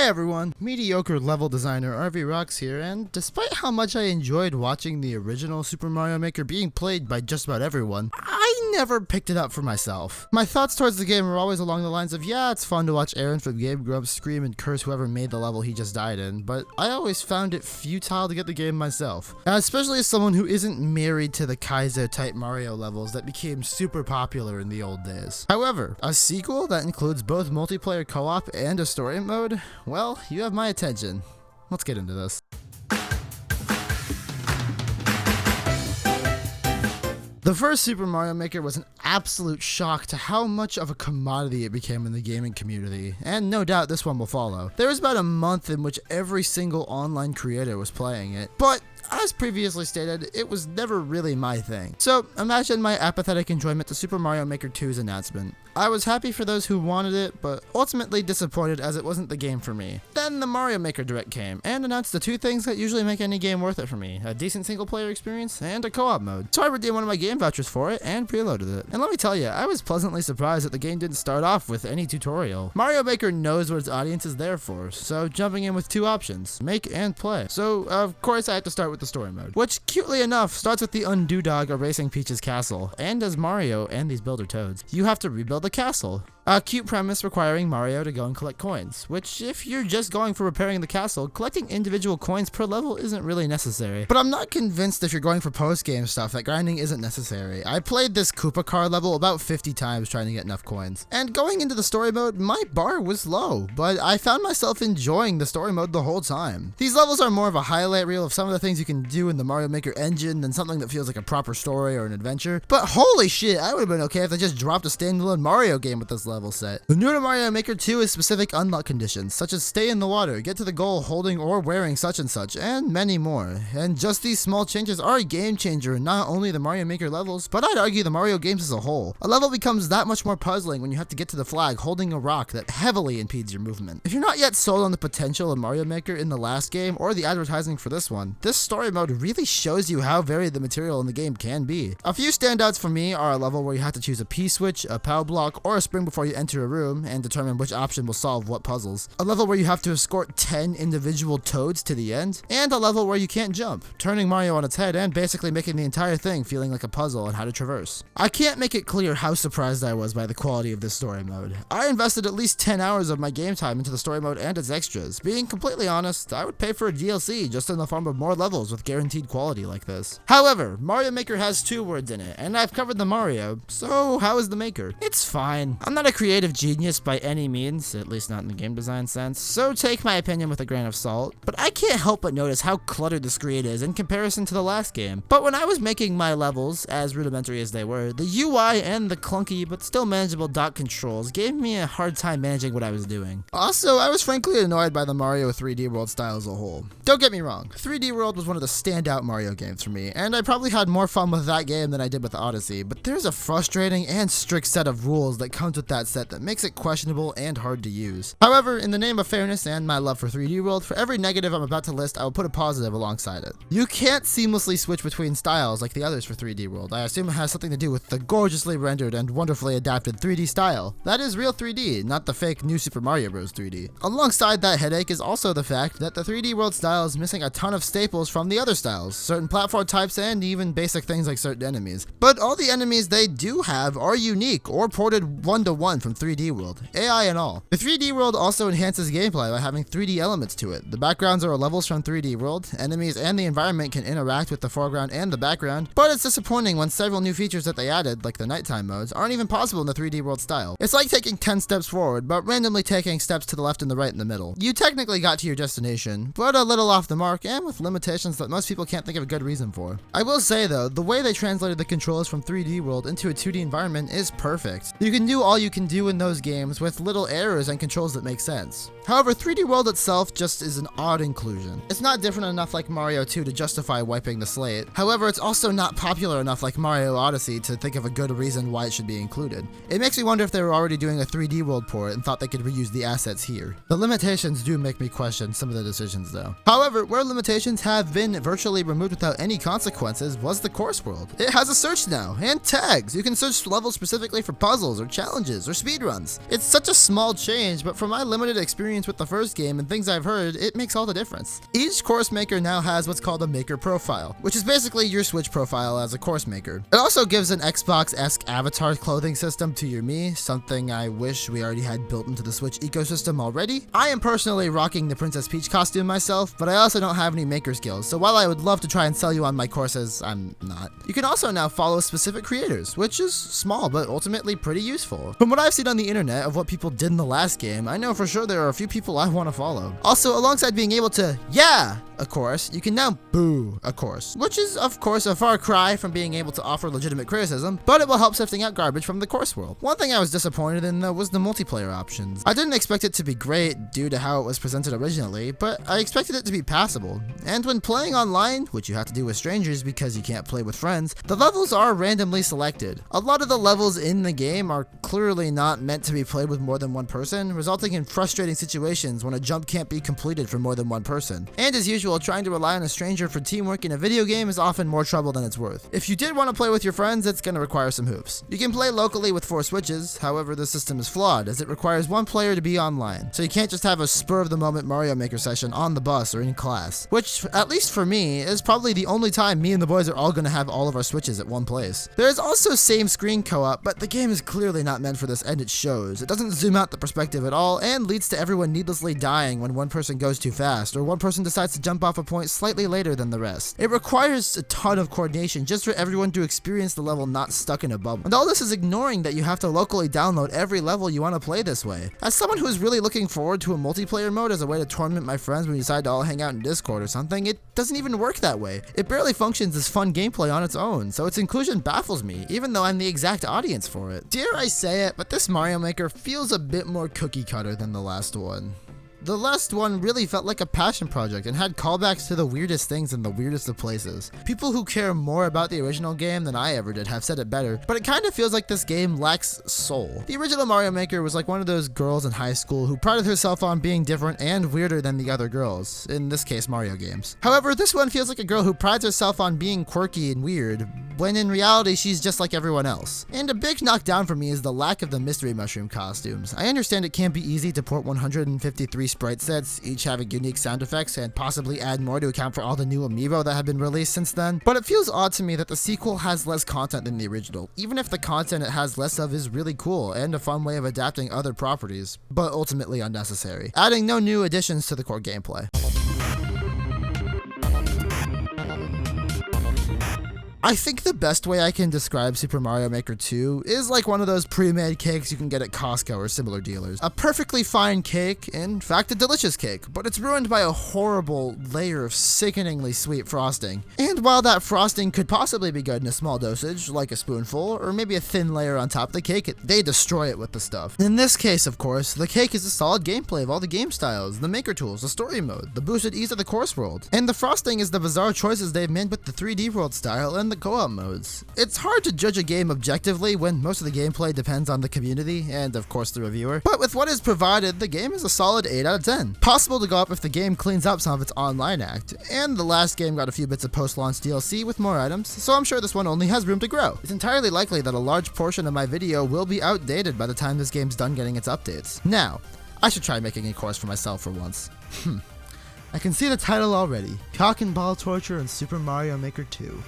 Hey everyone, mediocre level designer RVRocks here, and despite how much I enjoyed watching the original Super Mario Maker being played by just about everyone, I never picked it up for myself. My thoughts towards the game were always along the lines of, yeah, it's fun to watch Aaron from Game Grumps scream and curse whoever made the level he just died in, but I always found it futile to get the game myself, especially as someone who isn't married to the Kaizo type Mario levels that became super popular in the old days. However, a sequel that includes both multiplayer co-op and a story mode? Well, you have my attention. Let's get into this. The first Super Mario Maker was an absolute shock to how much of a commodity it became in the gaming community, and no doubt this one will follow. There was about a month in which every single online creator was playing it, but as previously stated, it was never really my thing. So imagine my apathetic enjoyment to Super Mario Maker 2's announcement. I was happy for those who wanted it, but ultimately disappointed as it wasn't the game for me. Then the Mario Maker Direct came, and announced the two things that usually make any game worth it for me: a decent single player experience, and a co-op mode. So I redeemed one of my game vouchers for it, and preloaded it. And let me tell you, I was pleasantly surprised that the game didn't start off with any tutorial. Mario Maker knows what its audience is there for, so jumping in with two options: make and play. So of course I had to start with the story mode, which cutely enough starts with the Undo Dog erasing Peach's castle, and as Mario and these Builder Toads, you have to rebuild the castle. A cute premise requiring Mario to go and collect coins, which if you're just going for repairing the castle, collecting individual coins per level isn't really necessary. But I'm not convinced if you're going for post-game stuff that grinding isn't necessary. I played this Koopa car level about 50 times trying to get enough coins. And going into the story mode, my bar was low, but I found myself enjoying the story mode the whole time. These levels are more of a highlight reel of some of the things you can do in the Mario Maker engine than something that feels like a proper story or an adventure. But holy shit, I would have been okay if they just dropped a standalone Mario game with this level set. New to Mario Maker 2 is specific unlock conditions, such as stay in the water, get to the goal holding or wearing such and such, and many more. And just these small changes are a game changer in not only the Mario Maker levels, but I'd argue the Mario games as a whole. A level becomes that much more puzzling when you have to get to the flag holding a rock that heavily impedes your movement. If you're not yet sold on the potential of Mario Maker in the last game, or the advertising for this one, this story mode really shows you how varied the material in the game can be. A few standouts for me are a level where you have to choose a P-switch, a POW block, or a spring before you enter a room and determine which option will solve what puzzles. A level where you have to escort 10 individual toads to the end, and a level where you can't jump, turning Mario on its head and basically making the entire thing feeling like a puzzle on how to traverse. I can't make it clear how surprised I was by the quality of this story mode. I invested at least 10 hours of my game time into the story mode and its extras. Being completely honest, I would pay for a DLC just in the form of more levels with guaranteed quality like this. However, Mario Maker has two words in it, and I've covered the Mario, so how is the Maker? It's fine. I'm not a creative genius by any means, at least not in the game design sense, so take my opinion with a grain of salt, but I can't help but notice how cluttered the screen is in comparison to the last game. But when I was making my levels, as rudimentary as they were, the UI and the clunky but still manageable dot controls gave me a hard time managing what I was doing. Also, I was frankly annoyed by the Mario 3D World style as a whole. Don't get me wrong, 3D World was one of the standout Mario games for me, and I probably had more fun with that game than I did with Odyssey, but there's a frustrating and strict set of rules that comes with that set that makes it questionable and hard to use. However, in the name of fairness and my love for 3D World, for every negative I'm about to list, I will put a positive alongside it. You can't seamlessly switch between styles like the others for 3D World. I assume it has something to do with the gorgeously rendered and wonderfully adapted 3D style. That is real 3D, not the fake New Super Mario Bros. 3D. Alongside that headache is also the fact that the 3D World style is missing a ton of staples from the other styles, certain platform types, and even basic things like certain enemies. But all the enemies they do have are unique or ported one-to-one from 3D World, AI and all. The 3D World also enhances gameplay by having 3D elements to it. The backgrounds are levels from 3D World, enemies and the environment can interact with the foreground and the background, but it's disappointing when several new features that they added, like the nighttime modes, aren't even possible in the 3D World style. It's like taking 10 steps forward, but randomly taking steps to the left and the right and the middle. You technically got to your destination, but a little off the mark and with limitations that most people can't think of a good reason for. I will say though, the way they translated the controls from 3D World into a 2D environment is perfect. You can do all you can do in those games with little errors and controls that make sense. However, 3D World itself just is an odd inclusion. It's not different enough like Mario 2 to justify wiping the slate. However, it's also not popular enough like Mario Odyssey to think of a good reason why it should be included. It makes me wonder if they were already doing a 3D World port and thought they could reuse the assets here. The limitations do make me question some of the decisions though. However, where limitations have been virtually removed without any consequences was the course world. It has a search now, and tags. You can search levels specifically for puzzles or challenges or speedruns. It's such a small change, but from my limited experience with the first game and things I've heard, it makes all the difference. Each course maker now has what's called a maker profile, which is basically your Switch profile as a course maker. It also gives an Xbox-esque avatar clothing system to your Mii, something I wish we already had built into the Switch ecosystem already. I am personally rocking the Princess Peach costume myself, but I also don't have any maker skills, so while I would love to try and sell you on my courses, I'm not. You can also now follow specific creators, which is small but ultimately pretty useful. From what I've seen on the internet of what people did in the last game, I know for sure there are a few people I want to follow. Also, alongside being able to yeah a course, you can now boo a course, which is of course a far cry from being able to offer legitimate criticism, but it will help sifting out garbage from the course world. One thing I was disappointed in though was the multiplayer options. I didn't expect it to be great due to how it was presented originally, but I expected it to be passable. And when playing online, which you have to do with strangers because you can't play with friends, the levels are randomly selected. A lot of the levels in the game are clearly not meant to be played with more than one person, resulting in frustrating situations when a jump can't be completed for more than one person. And as usual, trying to rely on a stranger for teamwork in a video game is often more trouble than it's worth. If you did want to play with your friends, it's going to require some hoops. You can play locally with 4 switches, however the system is flawed as it requires one player to be online, so you can't just have a spur-of-the-moment Mario Maker session on the bus or in class, which, at least for me, is probably the only time me and the boys are all going to have all of our switches at one place. There is also same-screen co-op, but the game is clearly not meant for this and it shows. It doesn't zoom out the perspective at all and leads to everyone needlessly dying when one person goes too fast or one person decides to jump off a point slightly later than the rest. It requires a ton of coordination just for everyone to experience the level not stuck in a bubble. And all this is ignoring that you have to locally download every level you want to play this way. As someone who is really looking forward to a multiplayer mode as a way to tournament my friends when we decide to all hang out in Discord or something, it doesn't even work that way. It barely functions as fun gameplay on its own, so its inclusion baffles me, even though I'm the exact audience for it. Dare I say it, but this Mario Maker feels a bit more cookie cutter than the last one. The last one really felt like a passion project and had callbacks to the weirdest things in the weirdest of places. People who care more about the original game than I ever did have said it better, but it kind of feels like this game lacks soul. The original Mario Maker was like one of those girls in high school who prided herself on being different and weirder than the other girls, in this case Mario games. However, this one feels like a girl who prides herself on being quirky and weird, when in reality she's just like everyone else. And a big knockdown for me is the lack of the mystery mushroom costumes. I understand it can't be easy to port 153 sprite sets, each having unique sound effects, and possibly add more to account for all the new amiibo that have been released since then, but it feels odd to me that the sequel has less content than the original, even if the content it has less of is really cool and a fun way of adapting other properties, but ultimately unnecessary, adding no new additions to the core gameplay. I think the best way I can describe Super Mario Maker 2 is like one of those pre-made cakes you can get at Costco or similar dealers. A perfectly fine cake, in fact a delicious cake, but it's ruined by a horrible layer of sickeningly sweet frosting. And while that frosting could possibly be good in a small dosage, like a spoonful, or maybe a thin layer on top of the cake, they destroy it with the stuff. In this case, of course, the cake is a solid gameplay of all the game styles, the maker tools, the story mode, the boosted ease of the course world, and the frosting is the bizarre choices they've made with the 3D world style and the co-op modes. It's hard to judge a game objectively when most of the gameplay depends on the community and of course the reviewer, but with what is provided, the game is a solid 8 out of 10. Possible to go up if the game cleans up some of its online act, and the last game got a few bits of post-launch DLC with more items, so I'm sure this one only has room to grow. It's entirely likely that a large portion of my video will be outdated by the time this game's done getting its updates. Now, I should try making a course for myself for once. I can see the title already. Cock and ball torture in Super Mario Maker 2.